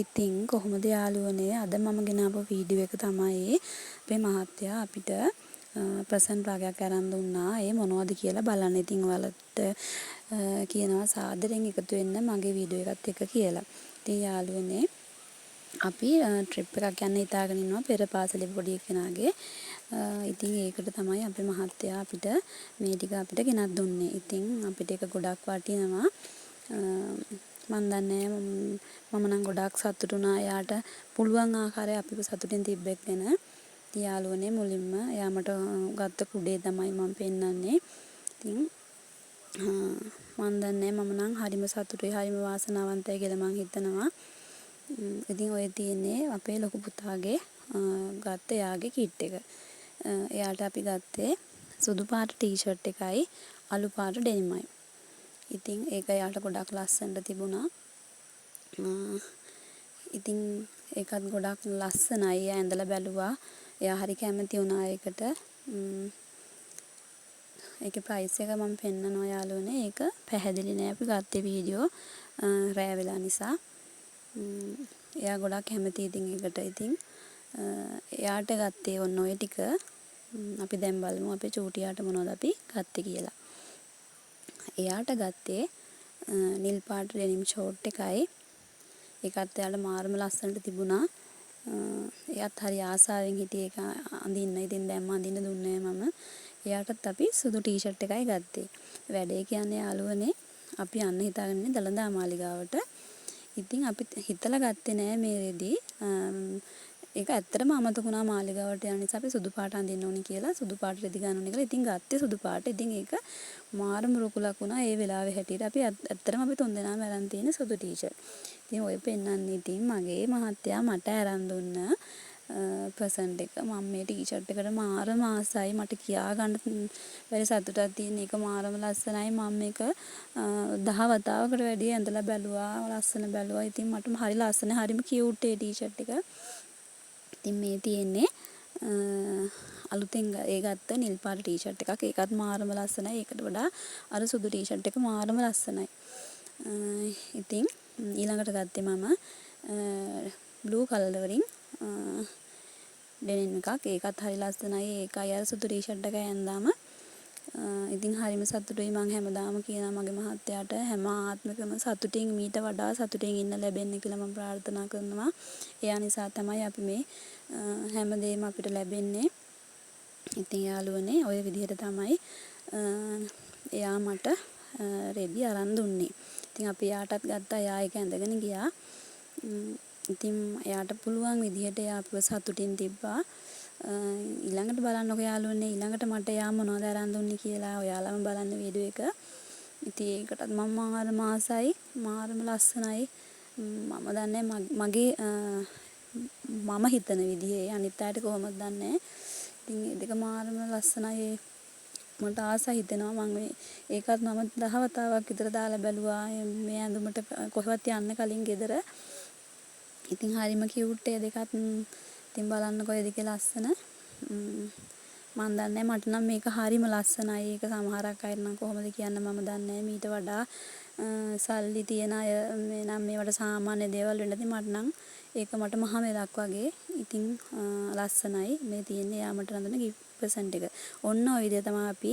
ඉතින් කොහොමද යාළුවනේ අද මම ගෙනාව වීඩියෝ එක තමයි අපේ මහත්තයා අපිට ප්‍රසන්ට් වගේක් අරන් දුන්නා. ඒ මොනවද කියලා බලන්න. ඉතින් ඔයාලට කියනවා සාදරයෙන් එකතු වෙන්න මගේ වීඩියෝ එකත් එක්ක කියලා. ඉතින් යාළුවනේ අපි ට්‍රිප් එකක් යන්න හිතාගෙන ඉන්නවා පෙර පාසලේ පොඩි කෙනාගේ. ඉතින් ඒකට තමයි අපේ මහත්තයා අපිට මේ ටික අපිට ගෙනත් දුන්නේ. ඉතින් අපිට ඒක ගොඩක් වටිනවා. මම දන්නේ මම නම් ගොඩක් සතුටු වුණා. එයාට පුළුවන් ආකාරය අපිව සතුටින් තිබ්බෙක් ගැන. ඉතින් යාළුවනේ මුලින්ම එයා මට ගත්ත කුඩේ තමයි මම පෙන්නන්නේ. ඉතින් මම දන්නේ මම නම් හරිම සතුටුයි හරිම වාසනාවන්තයි කියලා මම හිතනවා. ඉතින් ඔය තියෙන්නේ අපේ ලොකු පුතාගේ ගත්ත එයාගේ කිට් එක. එයාට අපි ගත්තේ සුදු පාට ටී-ෂර්ට් එකයි අලු පාට ඩෙනිමයි. ඉතින් ඒක එයාට ගොඩක් ලස්සනට තිබුණා. ඉතින් ඒකත් ගොඩක් ලස්සනයි. එයා ඇඳලා බැලුවා. එයා හරි කැමති වුණා ඒකට. ඒකේ ප්‍රයිස් එක මම පෙන්නනවා යාළුවනේ. ඒක පැහැදිලි නෑ අපි ගත්තේ වීඩියෝ රෑ වෙලා නිසා. එයා ගොඩක් කැමති ඉතින් ඒකට. ඉතින් එයාට ගත්තේ ඔන්න ඔය ටික. අපි දැන් බලමු අපේ චූටියාට මොනවද අපි ගත්තේ කියලා. එයාට ගත්තේ නිල් පාට ඩෙනිම් ෂෝට් එකයි. ඒකත් එයාට මාරම ලස්සනට තිබුණා. එයාත් හරි ආසාවෙන් හිටියේ ඒක අඳින්න. ඉතින් දැන් අඳින්න දුන්නේ මම. එයාටත් අපි සුදු ටී-ෂර්ට් එකයි ගත්තේ. වැඩේ කියන්නේ යාළුවනේ අපි යන්න හිතාගෙන ඉන්නේ දළදා මාලිගාවට. ඉතින් අපි හිතලා ගත්තේ නෑ මේ රෙදි. ඒක ඇත්තටම අමතක වුණා මාලිගාවට යන නිසා අපි සුදු පාට අඳින්න ඕනි කියලා සුදු පාට රෙදි ගන්න ඕනි කියලා. ඉතින් ගත්තේ සුදු පාට. ඉතින් ඒක මාරම රුකුලක් වුණා ඒ වෙලාවේ හැටියට. අපි ඇත්තටම අපි තුන් දෙනාම අරන් තියෙන සුදු ටී-ෂර්ට්. ඉතින් ඔය පෙන්නන්නේ ඉතින් මගේ මහත්තයා මට අරන් දුන්න ප්‍රසන්ට් එක. මම මේ ටී-ෂර්ට් එකට මාරම ආසයි. මට කියා ගන්න බැරි සතුටක් තියෙන. ඒක මාරම ලස්සනයි. මම මේක 10 වතාවකට වැඩි ඇඳලා බැලුවා. ලස්සන බැලුවා. ඉතින් මට හරි ලස්සනයි. හරිම කියුට් ඒ ටී-ෂර්ට් එක. ඉතින් මේ තියෙන්නේ අලුතෙන් ඒ ගත්ත නිල් පාට ටී-ෂර්ට් එකක්. ඒකත් මාරම ලස්සනයි. ඒකට වඩා අර සුදු ටී-ෂර්ට් එක මාරම ලස්සනයි. ඉතින් ඊළඟට ගත්තේ මම බ්ලූ කලර් වලින් ඩෙනිම් එකක්. ඒකත් හරි ලස්සනයි. ඒකයි අර සුදු ටී-ෂර්ට් එක ඇඳාම ඉතින් හරිම සතුටුයි. මම හැමදාම කියනවා මගේ මහත්තයාට හැම ආත්මකම සතුටින් මීට වඩා සතුටින් ඉන්න ලැබෙන්න කියලා මම ප්‍රාර්ථනා කරනවා. එයා නිසා තමයි අපි මේ හැමදේම අපිට ලැබෙන්නේ. ඉතින් යාළුවනේ ඔය විදිහට තමයි එයා මට රෙදි අරන් දුන්නේ. ඉතින් අපි එයාටත් ගත්තා. එයා ඒක ඇඳගෙන ගියා. ඉතින් එයාට පුළුවන් විදිහට එයා අපිව සතුටින් තිබ්බා. ඊළඟට බලන්නකෝ යාළුවනේ ඊළඟට මට එයා මොනවද අරන් දුන්නේ කියලා. ඔයාලම බලන්න වීඩියෝ එක. ඉතින් ඒකටත් මම මාරම ආසයි. මාරම ලස්සනයි. මම දන්නේ මගේ මම හිතන විදිහේ අනිත් අයට කොහොමද දන්නේ. ඉතින් ඒ දෙක මාරම ලස්සනයි. මට ආස හිතෙනවා මම ඒකත් මම 10 වතාවක් විතර දාලා බැලුවා මේ ඇඳුමට කොහෙවත් යන්න කලින් ගෙදර. ඉතින් හරිම කියුට් ඒ දෙකත්. ඉතින් බලන්නකෝ ඒ දෙකේ ලස්සන. මම දන්නේ මට නම් මේක හරිම ලස්සනයි. ඒක සමහරක් අය නම් කොහොමද කියන්න මම දන්නේ මීට වඩා සල්ලි තියන අය මේ නම් මේවට සාමාන්‍ය දේවල් වෙන්නදී මට නම් ඒක මට මහ මෙලක් වගේ. ඉතින් ලස්සනයි. මේ තියෙන්නේ යාමට රඳන ගිෆ්ට් ප්‍රසන්ට් එක. ඔන්න ඔය විදිහ තමයි අපි